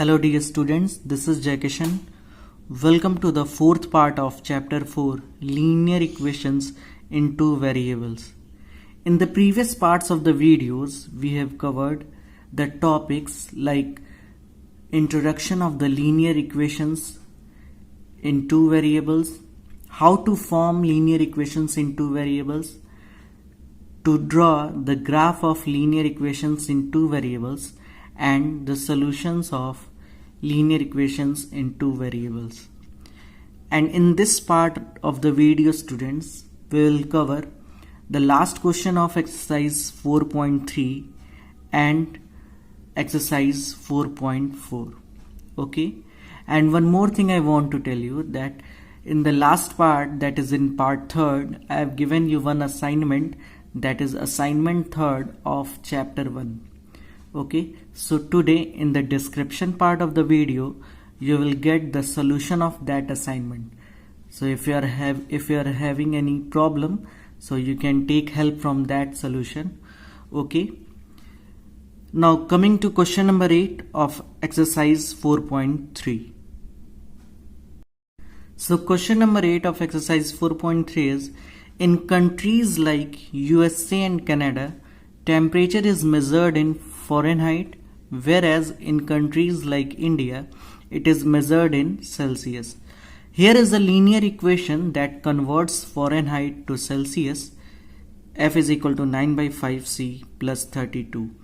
Hello dear students, this is Jaikishan. Welcome to the fourth part of chapter 4, linear equations in two variables. In the previous parts of the videos, we have covered the topics like introduction of the linear equations in two variables, how to form linear equations in two variables, to draw the graph of linear equations in two variables, and the solutions of linear equations in two variables. And in this part of the video, students, we will cover the last question of exercise 4.3 and exercise 4.4. Okay, and one more thing I want to tell you, that in the last part, that is in part 3rd, I have given you one assignment, that is assignment 3rd of chapter 1. Okay, so today in the description part of the video you will get the solution of that assignment. So if you are having any problem, so you can take help from that solution. Okay, now coming to question number 8 of exercise 4.3. So question number 8 of exercise 4.3 is, in countries like USA and Canada, temperature is measured in Fahrenheit, whereas in countries like India, it is measured in Celsius. Here is a linear equation that converts Fahrenheit to Celsius. F is equal to 9 by 5C plus 32.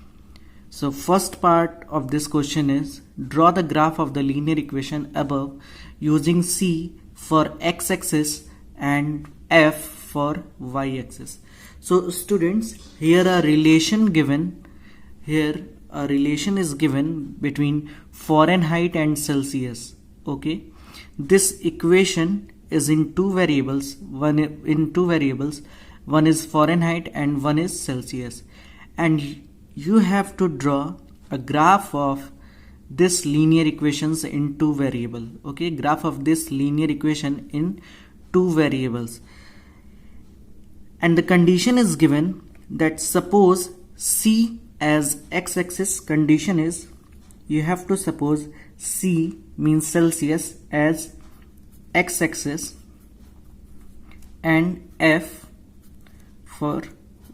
So first part of this question is, draw the graph of the linear equation above using C for x-axis and F for y-axis. So students, here a relation is given between Fahrenheit and Celsius. Okay, this equation is in two variables. One is Fahrenheit and one is Celsius, and you have to draw a graph of this linear equations in two variable. Okay, graph of this linear equation in two variables, and the condition is given that suppose C as x-axis. Condition is, you have to suppose C means Celsius as x-axis and F for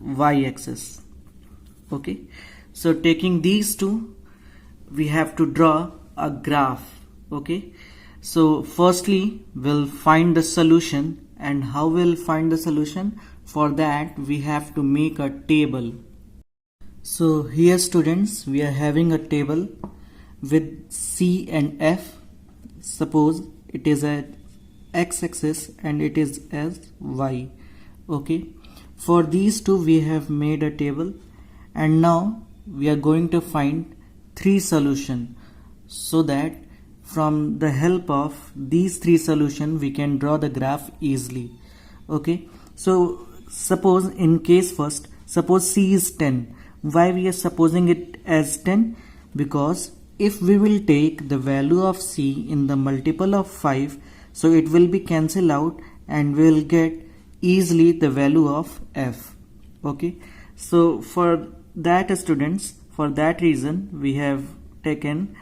y-axis. Okay, so taking these two, we have to draw a graph. Okay, so firstly we'll find the solution, and how we'll find the solution? For that we have to make a table. So here students, we are having a table with C and F. Suppose it is at x-axis and it is as y. Okay, for these two we have made a table, and now we are going to find three solutions, so that from the help of these three solutions we can draw the graph easily. Okay, so suppose in case first, suppose C is 10. Why we are supposing it as 10? Because if we will take the value of C in the multiple of 5, so it will be cancelled out and we will get easily the value of F. Okay, so for that students, for that reason we have taken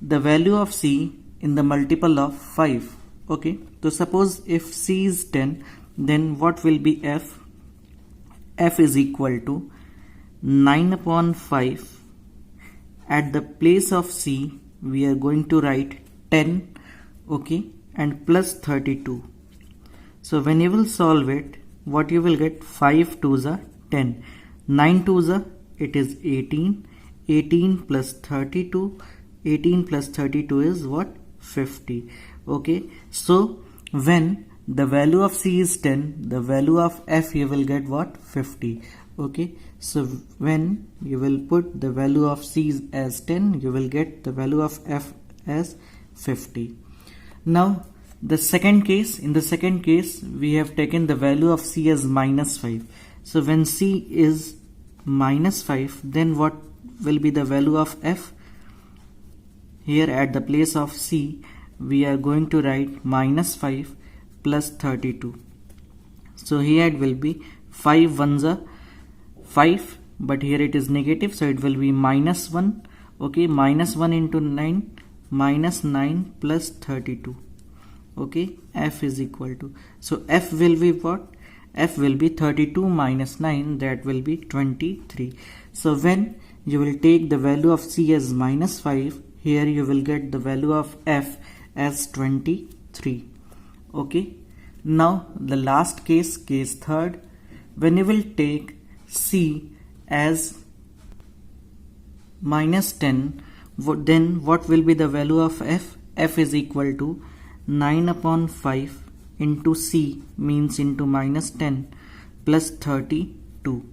the value of C in the multiple of 5. Okay, so suppose if C is 10, then what will be F? F is equal to 9 upon 5. At the place of C we are going to write 10. Okay, and plus 32. So when you will solve it, what you will get? 5 2s are 10, 9 2s are, it is 18, 18 plus 32, 18 plus 32 is what? 50. Okay, so when the value of C is 10, the value of F you will get what? 50. Okay, so when you will put the value of C as 10, you will get the value of F as 50. Now the second case, in the second case we have taken the value of C as minus 5. So when C is minus 5, then what will be the value of F? Here at the place of C we are going to write minus 5 plus 32. So here it will be 5 ones are 5, but here it is negative, so it will be minus 1. Okay, minus 1 into 9, minus 9 plus 32. Okay, f is equal to, so f will be what? F will be 32 minus 9, that will be 23. So when you will take the value of c as minus 5, here you will get the value of f as 23. Okay, now the last case, case third, when you will take c as minus 10, then what will be the value of f? F is equal to 9 upon 5 into c, means into minus 10 plus 32.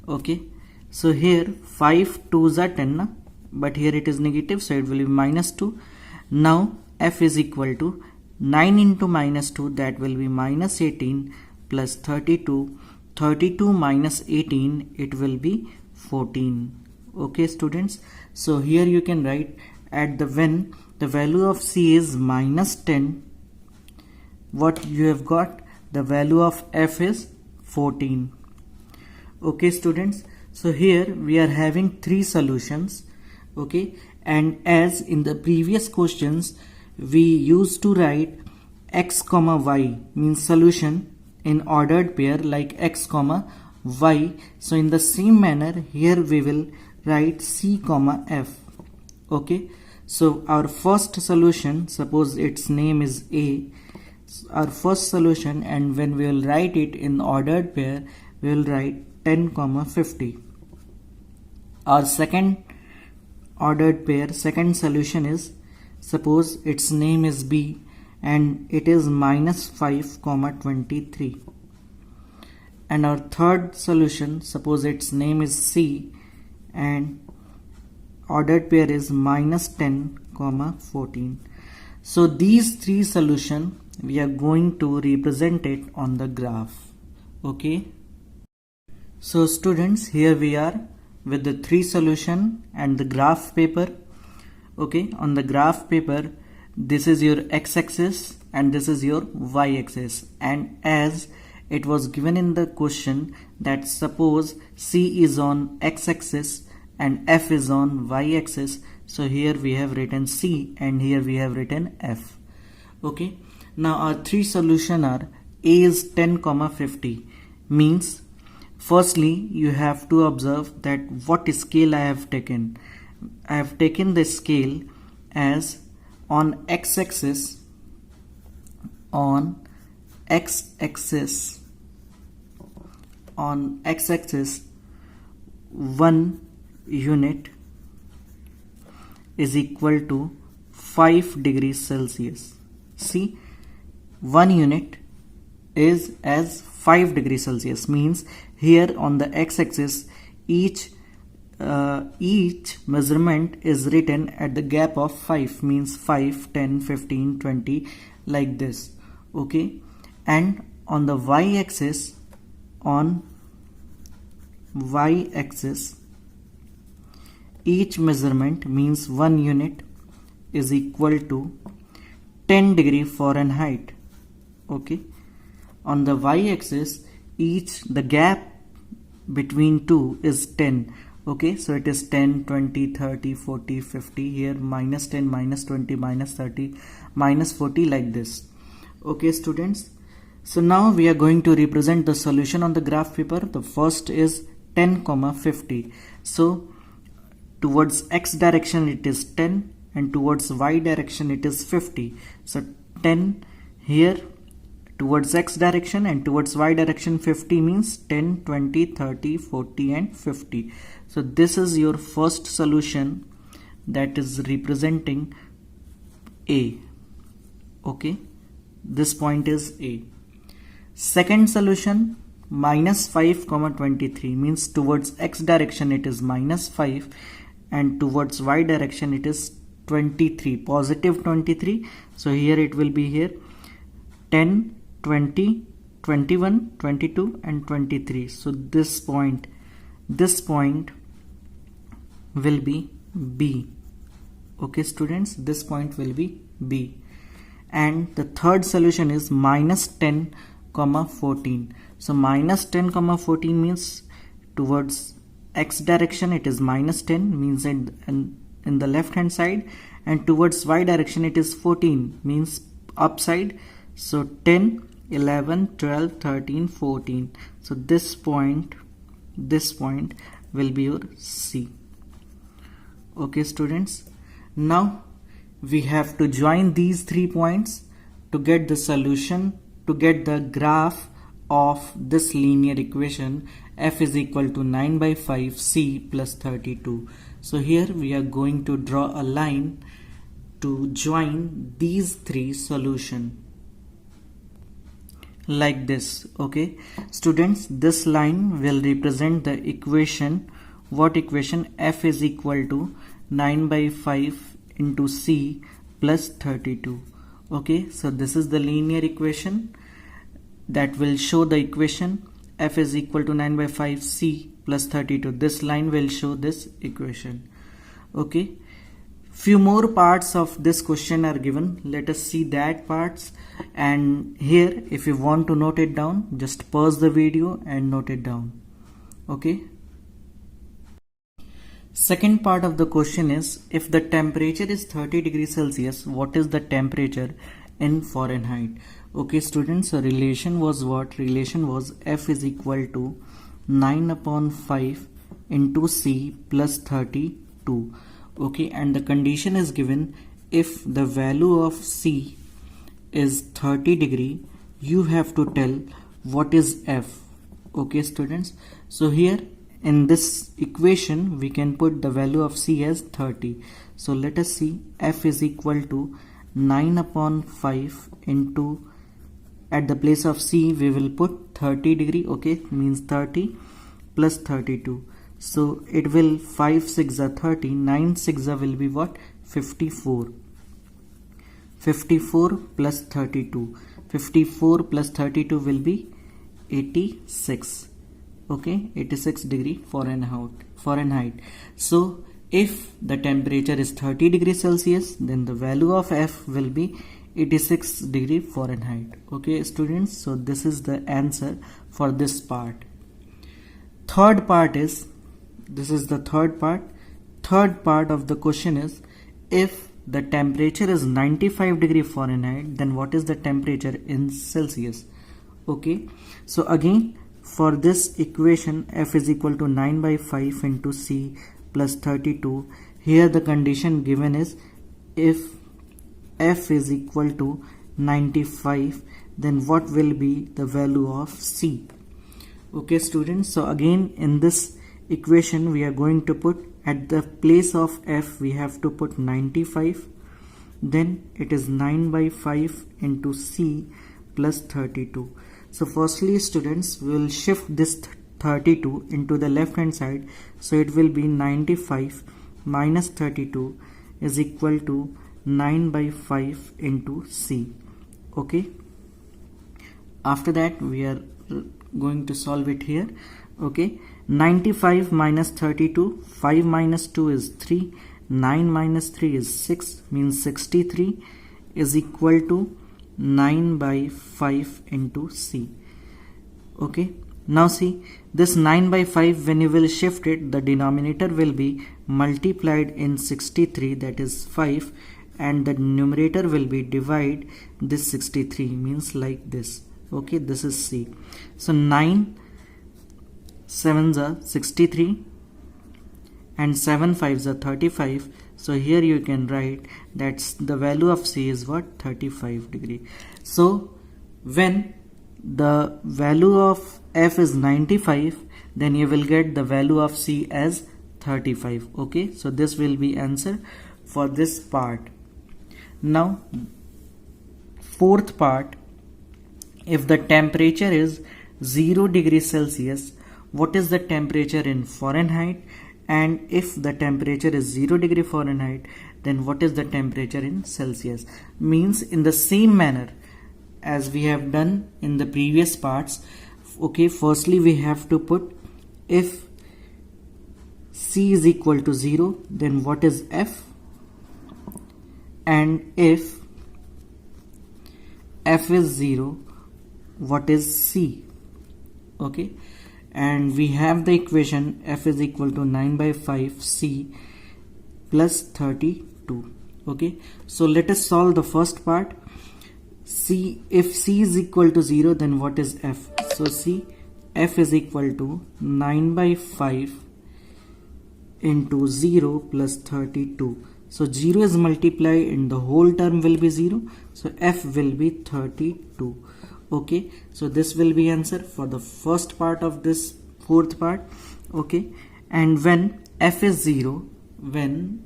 Okay, so here 5 2s are 10 na? But here it is negative, so it will be minus 2. Now f is equal to 9 into minus 2, that will be minus 18 plus 32. 32 minus 18, it will be 14. Okay students, so here you can write at the when the value of c is minus 10, what you have got, the value of f is 14. Okay students, so here we are having three solutions. Okay, and as in the previous questions we used to write x comma y, means solution in ordered pair like x comma y. So in the same manner here we will write c comma f. Okay, so our first solution, suppose its name is a, our first solution, and when we will write it in ordered pair we will write 10 comma 50. Our second ordered pair, second solution is, suppose its name is b and it is minus 5 comma 23. And our third solution, suppose its name is c and ordered pair is minus 10 comma 14. So these three solutions we are going to represent it on the graph. Okay, so students, here we are with the three solution and the graph paper. Okay, on the graph paper this is your x-axis and this is your y-axis, and as it was given in the question that suppose c is on x-axis and f is on y-axis, so here we have written c and here we have written f. Okay, now our three solution are, a is 10 comma 50, means firstly you have to observe that what scale I have taken. I have taken the scale as on x-axis, on x-axis 1 unit is equal to 5 degrees Celsius. See, 1 unit is as 5 degrees Celsius, means here on the x-axis each measurement is written at the gap of 5, means 5, 10, 15, 20 like this. Okay, and on the y-axis, each measurement, means 1 unit, is equal to 10 degree Fahrenheit. Okay, on the y-axis the gap between two is 10. Okay, so it is 10, 20, 30, 40, 50, here minus 10, minus 20, minus 30, minus 40 like this. Okay students, so now we are going to represent the solution on the graph paper. The first is 10 comma 50. So towards x direction it is 10 and towards y direction it is 50. So 10 here towards x direction and towards y direction 50, means 10, 20, 30, 40 and 50. So this is your first solution, that is representing A. Okay, this point is A. Second solution, minus 5 comma 23, means towards x direction it is minus 5 and towards y direction it is 23, positive 23. So here it will be here 10, 20, 21, 22 and 23. So this point will be B. Okay students, this point will be B. And the third solution is minus 10 comma 14. So minus 10 comma 14 means towards x direction it is minus 10, means in in the left hand side, and towards y direction it is 14, means upside. So 10, 11, 12, 13, 14. So this point will be your C. Okay students, now we have to join these 3 points to get the solution, to get the graph of this linear equation f is equal to 9 by 5 c plus 32. So here we are going to draw a line to join these 3 solutions like this. Okay students, this line will represent the equation. What equation? F is equal to 9 by 5 into c plus 32. Okay, so this is the linear equation that will show the equation f is equal to 9 by 5 c plus 32. This line will show this equation. Okay, few more parts of this question are given. Let us see that parts, and here if you want to note it down, just pause the video and note it down. Okay, second part of the question is, if the temperature is 30 degrees Celsius, what is the temperature in Fahrenheit? Okay students, so relation was what? Relation was f is equal to 9 upon 5 into c plus 32. Okay, and the condition is given, if the value of c is 30 degree, you have to tell what is f. Okay students, so here in this equation we can put the value of c as 30. So let us see, f is equal to 9 upon 5 into, at the place of c we will put 30 degree. Okay, means 30 plus 32. So it will 5 6 are 30, 9 6 will be what? 54. 54 plus 32. 54 plus 32 will be 86. Okay, 86 degree Fahrenheit. So if the temperature is 30 degrees Celsius, then the value of f will be 86 degree Fahrenheit. Okay students, so this is the answer for this part. Third part is, this is the third part. Third part of the question is, if the temperature is 95 degree Fahrenheit, then what is the temperature in Celsius? Okay, so again for this equation, f is equal to 9 by 5 into c plus 32. Here the condition given is, if f is equal to 95, then what will be the value of c? Okay students, so again in this equation we are going to put, at the place of f we have to put 95, then it is 9 by 5 into c plus 32. So firstly students, we will shift this 32 into the left hand side, so it will be 95 minus 32 is equal to 9 by 5 into c. Okay, after that we are going to solve it here. Okay, 95 minus 32, 5 minus 2 is 3, 9 minus 3 is 6, means 63 is equal to 9 by 5 into c. Okay, now see, this 9 by 5, when you will shift it, the denominator will be multiplied in 63, that is 5, and the numerator will be divide this 63, means like this. Okay, this is c. So 9 7s are 63 and 7 5s are 35. So here you can write that the value of c is what? 35 degree. So when the value of f is 95, then you will get the value of c as 35. Okay, so this will be answer for this part. Now fourth part, if the temperature is 0 degrees Celsius, what is the temperature in Fahrenheit? And if the temperature is 0 degree Fahrenheit, then what is the temperature in Celsius? Means in the same manner as we have done in the previous parts. Okay, firstly we have to put, if c is equal to 0, then what is f? And if f is 0, what is c? Okay, and we have the equation f is equal to 9 by 5 c plus 32. Okay, so let us solve the first part. C, if C is equal to 0, then what is F? So see, F is equal to 9 by 5 into 0 plus 32. So 0 is multiplied and the whole term will be 0. So F will be 32. Okay, so this will be answer for the first part of this fourth part. Okay, and when F is 0, then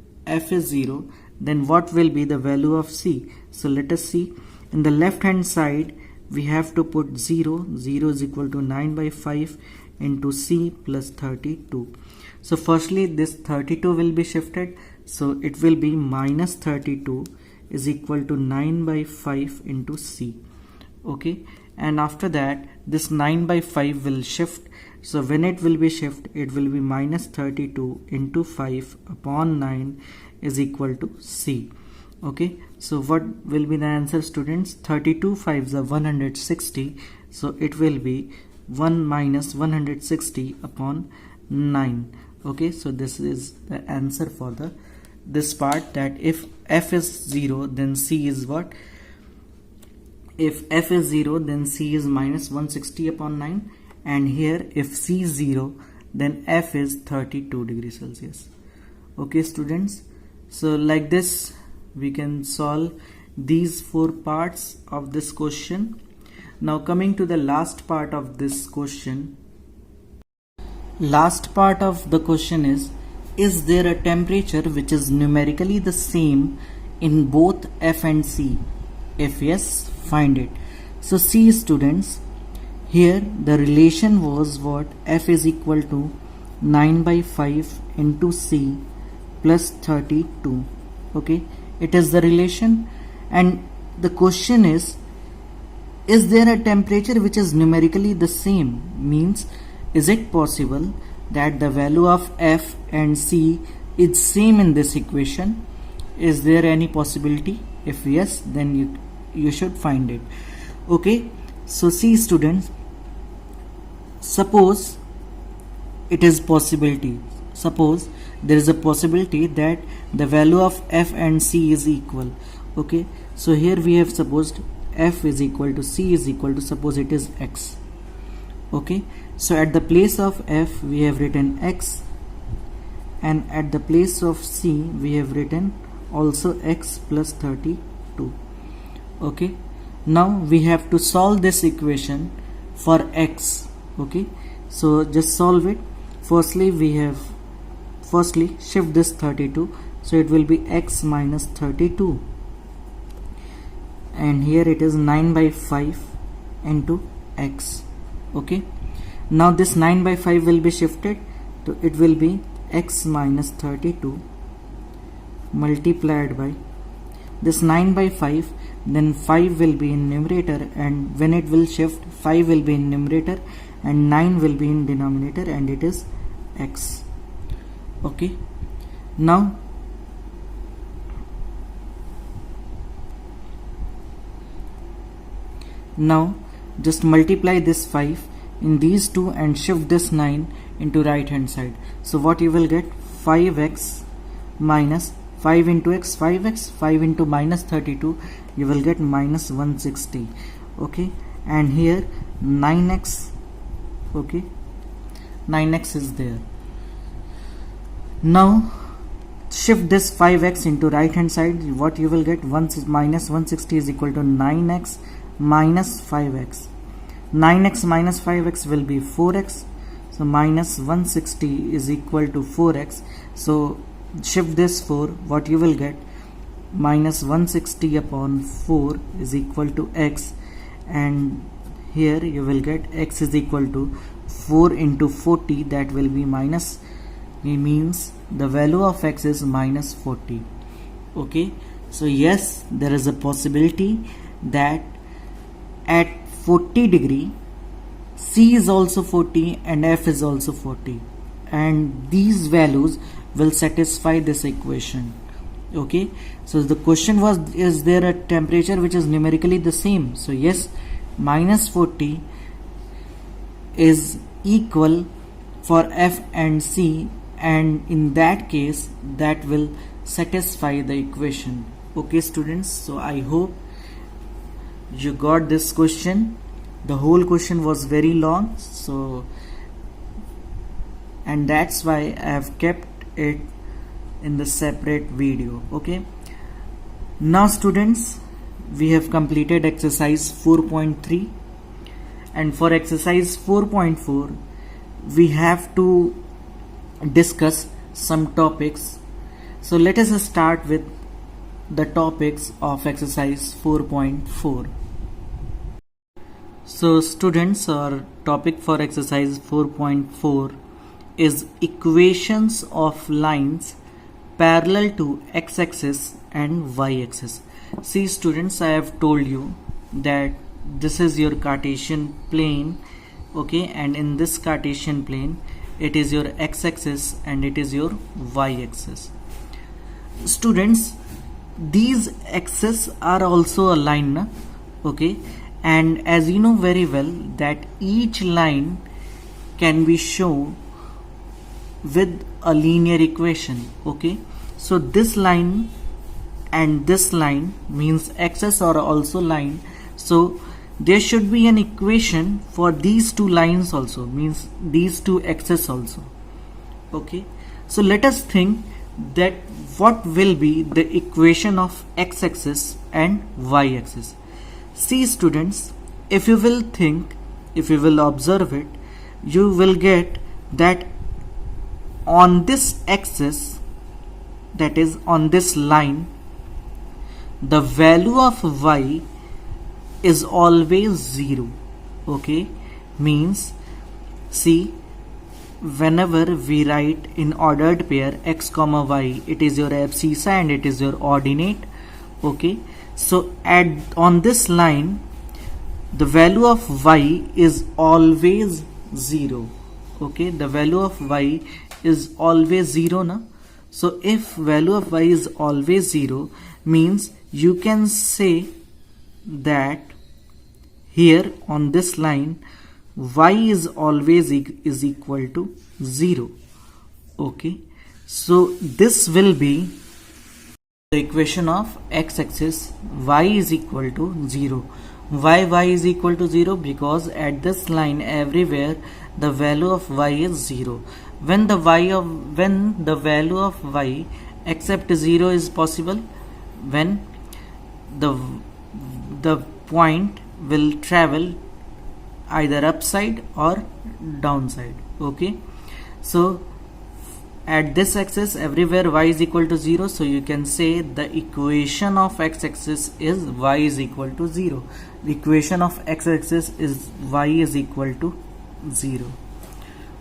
what will be the value of C? So let us see. In the left hand side, we have to put 0. 0 is equal to 9 by 5 into C plus 32. So firstly, this 32 will be shifted. So it will be minus 32 is equal to 9 by 5 into C. Okay. And after that, this 9 by 5 will shift. So when it will be shift, it will be minus 32 into 5 upon 9 is equal to C. Okay, so what will be the answer, students? 32 5s are 160, so it will be 1 minus 160 upon 9. Okay, so this is the answer for this part, that if F is 0, then C is what? If F is 0, then C is minus 160 upon 9, and here if C is 0, then F is 32 degrees Celsius. Okay, students, so like this we can solve these 4 parts of this question. Now coming to the last part of this question. Last part of the question is there a temperature which is numerically the same in both F and C? If yes, find it. So see, students, here the relation was what? F is equal to 9 by 5 into C plus 32. Okay, it is the relation, and the question is there a temperature which is numerically the same? Means, is it possible that the value of F and C is same in this equation? Is there any possibility? If yes, then you should find it. Okay, so see, students, suppose it is possibility. Suppose there is a possibility that the value of F and C is equal. Okay, so here we have supposed F is equal to C is equal to, suppose it is X. Okay, so at the place of F we have written X, and at the place of C we have written also X plus 32. Okay, now we have to solve this equation for X. Okay, so just solve it. Firstly shift this 32, so it will be X minus 32, and here it is 9 by 5 into X. Okay, now this 9 by 5 will be shifted, so it will be X minus 32 multiplied by this 9 by 5, then 5 will be in numerator, and when it will shift, 5 will be in numerator and 9 will be in denominator, and it is X. Okay, now just multiply this 5 in these two and shift this 9 into right hand side. So what you will get? 5x minus 5 into x, 5x, 5 into minus 32, you will get minus 160. Okay, and here 9x. Okay, 9x is there. Now shift this 5x into right hand side. What you will get? Minus 160 is equal to 9x minus 5x. 9x minus 5x will be 4x. So minus 160 is equal to 4x. So shift this 4. What you will get? Minus 160 upon 4 is equal to x, and here you will get x is equal to 4 into 40, that will be minus, it means the value of x is minus 40. Okay, so yes, there is a possibility that at 40 degree C is also 40 and F is also 40, and these values will satisfy this equation. Okay, so the question was, is there a temperature which is numerically the same? So yes, minus 40 is equal for F and C, and in that case that will satisfy the equation. Okay students, so I hope you got this question. The whole question was very long, so and that's why I have kept it in the separate video. Okay, now students, we have completed exercise 4.3, and for exercise 4.4 we have to discuss some topics. So let us start with the topics of exercise 4.4. So students, our topic for exercise 4.4 is equations of lines parallel to x-axis and y-axis. See students, I have told you that this is your Cartesian plane, okay, and in this Cartesian plane it is your x-axis and it is your y-axis. Students, these axes are also a line, na? Okay, and as you know very well that each line can be shown with a linear equation. Okay, so this line and this line means axes are also line, so there should be an equation for these two lines also, means these two axes also. Okay, so let us think that what will be the equation of x-axis and y-axis. See students, if you will think, if you will observe it, you will get that on this axis, that is on this line, the value of y is always 0. Okay, means see, whenever we write in ordered pair x comma y, it is your abscissa and it is your ordinate. Okay, so on this line the value of y is always 0. Okay, the value of y is always 0 na? So if value of y is always 0, means you can say that here on this line y is always is equal to 0. Okay, so this will be the equation of x-axis, y is equal to 0. Why y is equal to 0? Because at this line everywhere the value of y is 0. When the value of y except 0 is possible, when the point will travel either upside or downside. Okay, so at this axis everywhere y is equal to 0, so you can say the equation of x-axis is y is equal to 0. The equation of x-axis is y is equal to 0.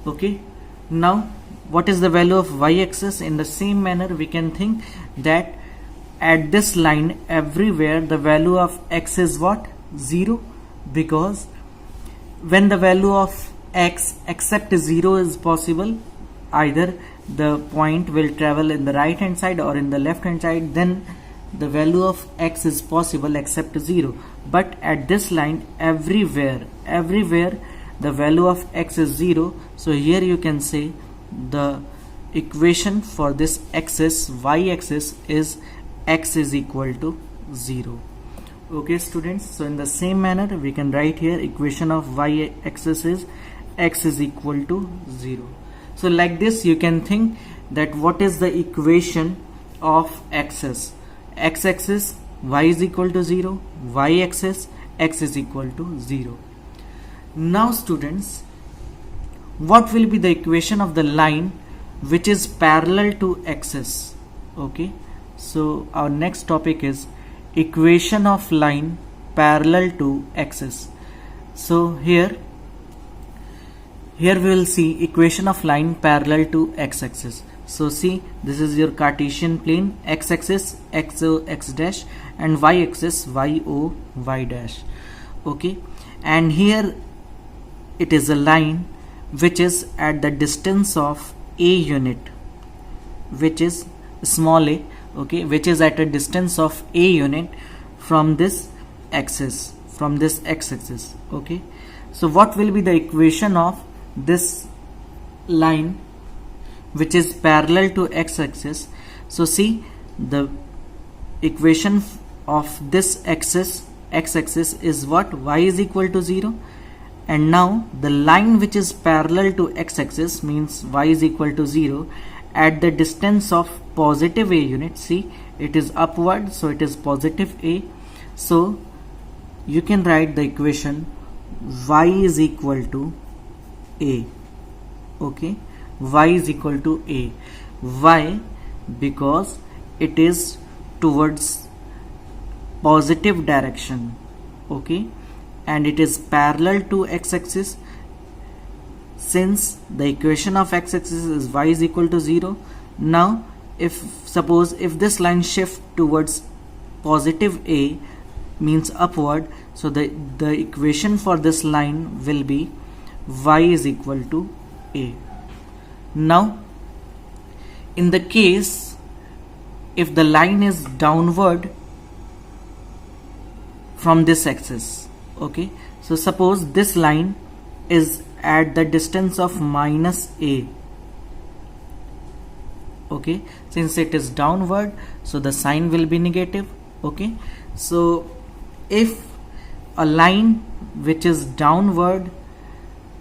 Okay, now what is the value of y-axis? In the same manner we can think that at this line everywhere the value of x is what? 0, because when the value of x except 0 is possible, either the point will travel in the right hand side or in the left hand side, then the value of x is possible except 0. But at this line everywhere the value of x is 0, so here you can say the equation for this axis, y-axis, is x is equal to 0. Okay students, so in the same manner we can write here equation of y-axis is x is equal to 0. So like this you can think that what is the equation of axis? X-axis y is equal to 0, y-axis x is equal to 0. Now students, what will be the equation of the line which is parallel to axis? Okay, so our next topic is equation of line parallel to axis. So here we will see equation of line parallel to x-axis. So see, this is your Cartesian plane, x-axis xo x dash and y-axis yo y dash. Okay, and here it is a line which is at the distance of a unit, which is small a, okay, which is at a distance of a unit from this axis, from this x-axis. Okay, so what will be the equation of this line which is parallel to x-axis? So see, the equation of this axis, x-axis, is what? Y is equal to 0. And now the line which is parallel to x-axis means y is equal to 0 at the distance of positive a unit. See, it is upward, so it is positive a. So you can write the equation y is equal to a. Okay, y is equal to a. Why? Because it is towards positive direction. Okay, and it is parallel to x-axis. Since the equation of x-axis is y is equal to 0, now suppose if this line shift towards positive a, means upward, so the equation for this line will be y is equal to a. Now in the case if the line is downward from this axis, okay, so suppose this line is at the distance of minus a. Okay, since it is downward, so the sign will be negative. Okay, so if a line which is downward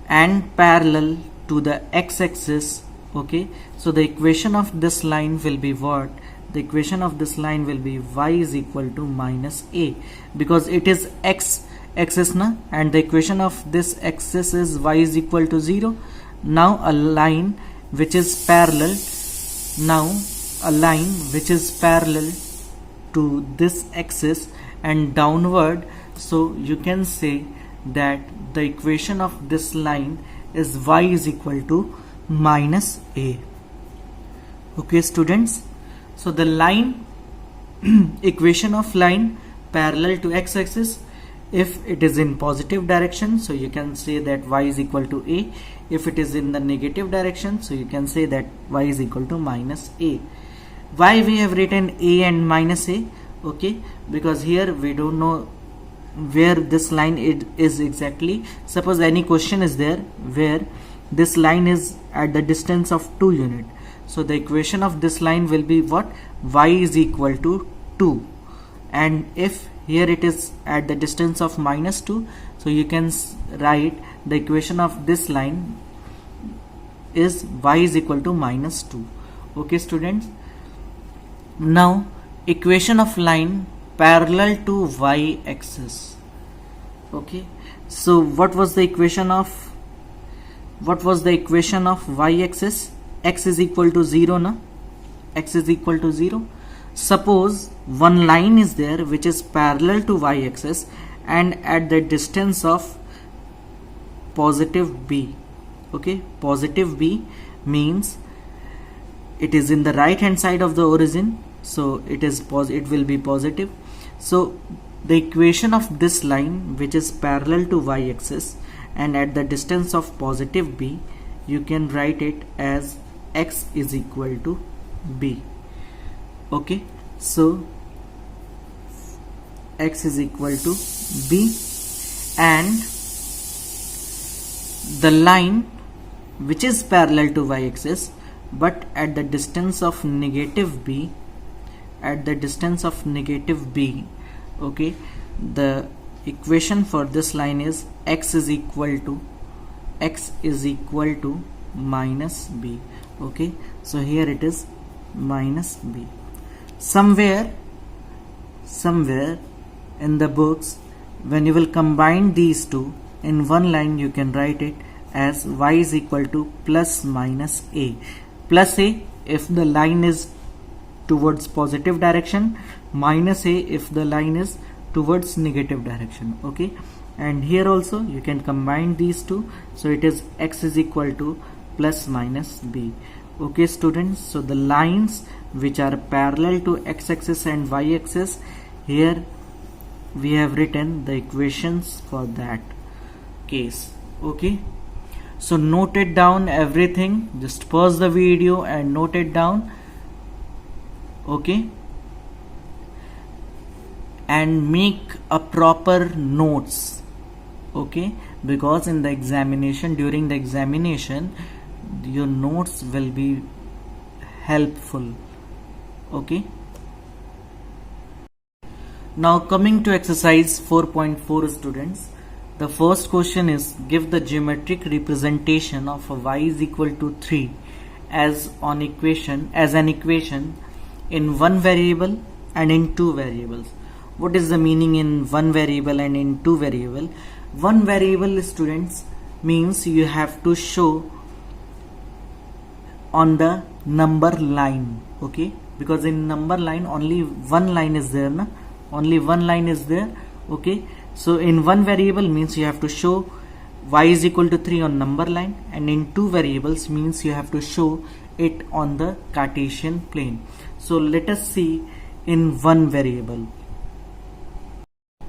and parallel to the x-axis, okay, so the equation of this line will be what? The equation of this line will be y is equal to minus a, because it is x-axis na, and the equation of this axis is y is equal to 0. Now a line which is parallel, to this axis and downward, so you can say that the equation of this line is y is equal to minus a. Okay students, so the line equation of line parallel to x-axis, if it is in positive direction, so you can say that y is equal to a. If it is in the negative direction, so you can say that y is equal to minus a. Why we have written a and minus a? Okay, because here we don't know where this line is exactly. Suppose any question is there where this line is at the distance of 2 unit, so the equation of this line will be what? Y is equal to 2. And if here it is at the distance of minus 2, so you can write the equation of this line is y is equal to minus 2. Okay students, now equation of line parallel to y axis. Okay, so what was the equation of y axis? X is equal to 0 na, x is equal to 0. Suppose one line is there which is parallel to y axis and at the distance of positive b. Okay, positive b means it is in the right hand side of the origin, so it will be positive. So the equation of this line which is parallel to y axis and at the distance of positive b, you can write it as x is equal to b. Okay, so x is equal to b, and the line which is parallel to y axis but at the distance of negative b, okay, the equation for this line is x is equal to minus b. Okay, so here it is minus b. Somewhere in the books, when you will combine these two in one line, you can write it as y is equal to plus minus a. Plus a if the line is towards positive direction, minus a if the line is towards negative direction. Okay, and here also you can combine these two, so it is x is equal to plus minus b. Okay students, so the lines which are parallel to x-axis and y-axis, here we have written the equations for that case. Okay, so note it down everything, just pause the video and note it down. Okay, and make a proper notes. Okay, because in the examination, during the examination, your notes will be helpful. Okay, Now coming to exercise 4.4 students, the first question is give the geometric representation of a y is equal to 3 as an equation in one variable and in two variables. What is the meaning in one variable and in two variable? One variable students means you have to show on the number line, okay, because in number line only one line is there, na? Only one line is there, okay. So in one variable means you have to show y is equal to 3 on number line, and in two variables means you have to show it on the Cartesian plane. So let us see in one variable.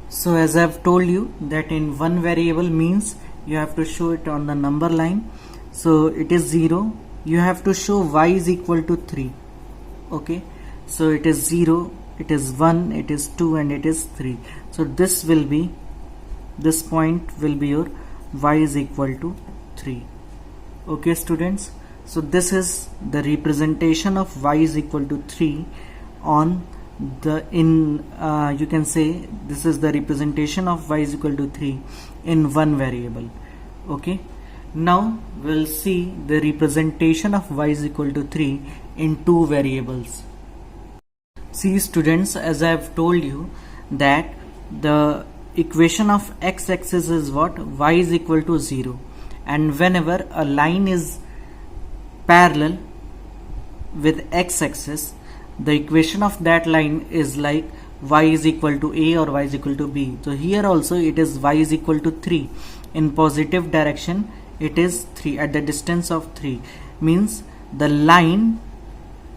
So as I have told you that in one variable means you have to show it on the number line. So it is 0. You have to show y is equal to 3. Okay. So it is 0, it is 1, it is 2, and it is 3. So this point will be your y is equal to 3. Okay students. So this is the representation of y is equal to 3 on the you can say this is the representation of y is equal to 3 in one variable. Okay. Now we'll see the representation of y is equal to 3 in two variables. See students, as I have told you that the equation of x-axis is what? Y is equal to 0, and whenever a line is parallel with x-axis, the equation of that line is like y is equal to a or y is equal to b. So here also it is y is equal to 3. In positive direction it is 3 at the distance of 3, means the line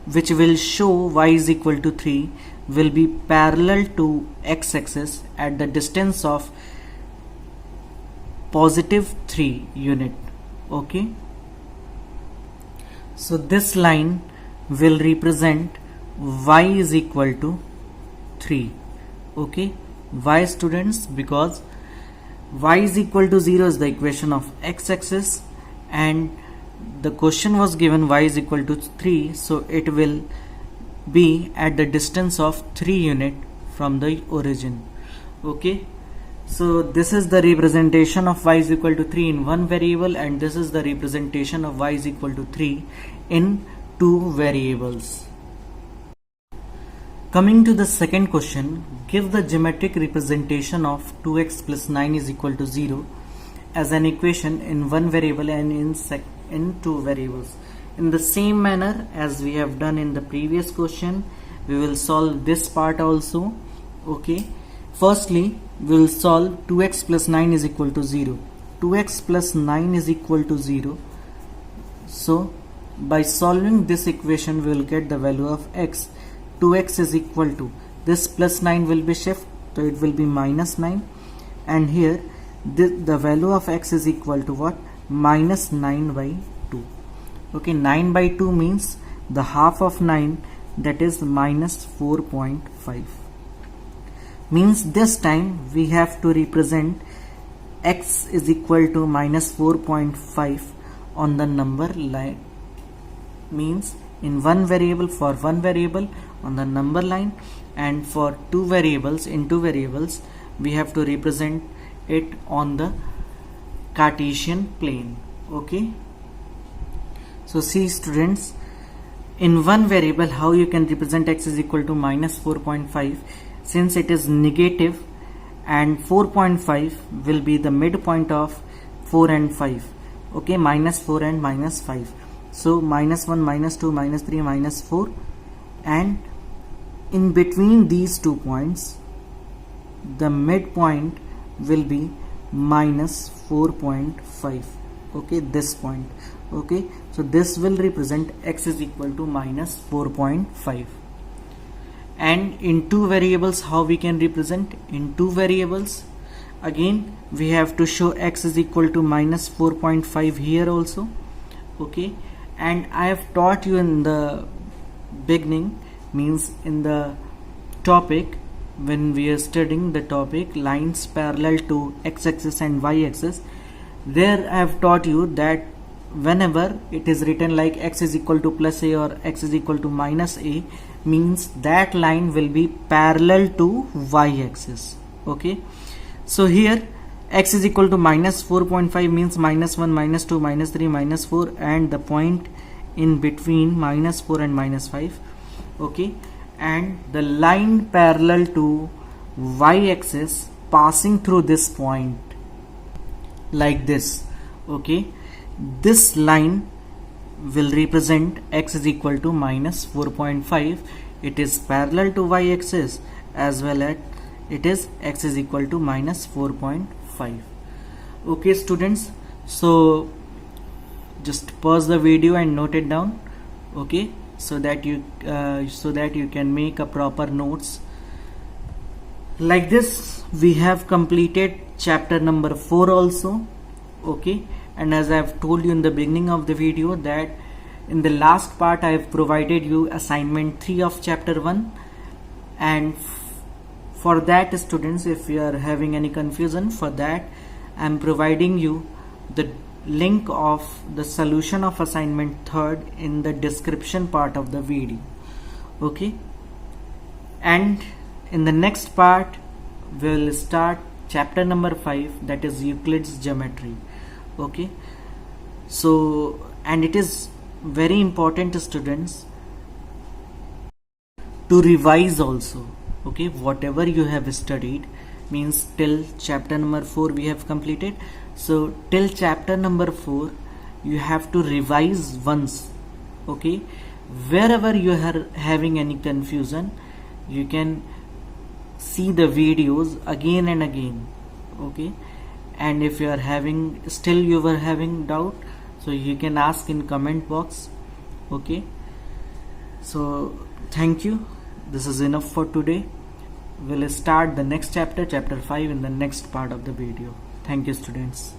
which will show y is equal to 3 will be parallel to x-axis at the distance of positive 3 unit. Okay. So this line will represent y is equal to 3. Okay. Why students? Because y is equal to 0 is the equation of x-axis, and the question was given y is equal to 3, so it will be at the distance of 3 unit from the origin. Okay. So this is the representation of y is equal to 3 in one variable, and this is the representation of y is equal to 3 in two variables. Coming to the second question, give the geometric representation of 2x plus 9 is equal to 0 as an equation in one variable and in two variables. In the same manner as we have done in the previous question, we will solve this part also. Okay. Firstly, we will solve 2x plus 9 is equal to 0. 2x plus 9 is equal to 0. So by solving this equation, we will get the value of x. 2x is equal to, this plus 9 will be shift, so it will be minus 9, and here the value of x is equal to what? Minus 9 by 2. Okay, 9 by 2 means the half of 9, that is minus 4.5. Means this time we have to represent x is equal to minus 4.5 on the number line. Means in one variable, for one variable on the number line, and for two variables, in two variables we have to represent it on the Cartesian plane. Okay. So see students, in one variable how you can represent x is equal to minus 4.5, since it is negative and 4.5 will be the midpoint of 4 and 5. Okay, minus 4 and minus 5. So minus 1, minus 2, minus 3, minus 4, and in between these 2 points the midpoint will be minus 4.5. Okay, this point. Okay, so this will represent x is equal to minus 4.5. And in two variables how we can represent? In two variables again we have to show x is equal to minus 4.5 here also. Okay, and I have taught you in the beginning, means in the topic, when we are studying the topic lines parallel to x-axis and y-axis, there I have taught you that whenever it is written like x is equal to plus a or x is equal to minus a, means that line will be parallel to y-axis. Okay, so here x is equal to minus 4.5 means minus 1, minus 2, minus 3, minus 4, and the point in between minus 4 and minus 5. Okay, and the line parallel to y-axis passing through this point like this. Okay, this line will represent x is equal to minus 4.5. It is parallel to y-axis, as well as it is x is equal to minus 4.5. Okay students, so just pause the video and note it down. Okay, so that you can make a proper notes. Like this, we have completed chapter number 4 also. Okay, and as I have told you in the beginning of the video that in the last part I have provided you assignment 3 of chapter 1, and for that students, if you are having any confusion, for that I am providing you the link of the solution of assignment 3rd in the description part of the video. Okay, and in the next part we will start chapter number 5, that is Euclid's geometry. Okay, so, and it is very important students to revise also. Okay, whatever you have studied, means till chapter number 4 we have completed, so till chapter number 4 you have to revise once. Okay, wherever you are having any confusion, you can see the videos again and again. Okay, and if you are having still you were having doubt, so you can ask in comment box. Okay, so thank you, this is enough for today. We'll start the next chapter, chapter 5, in the next part of the video. Thank you students.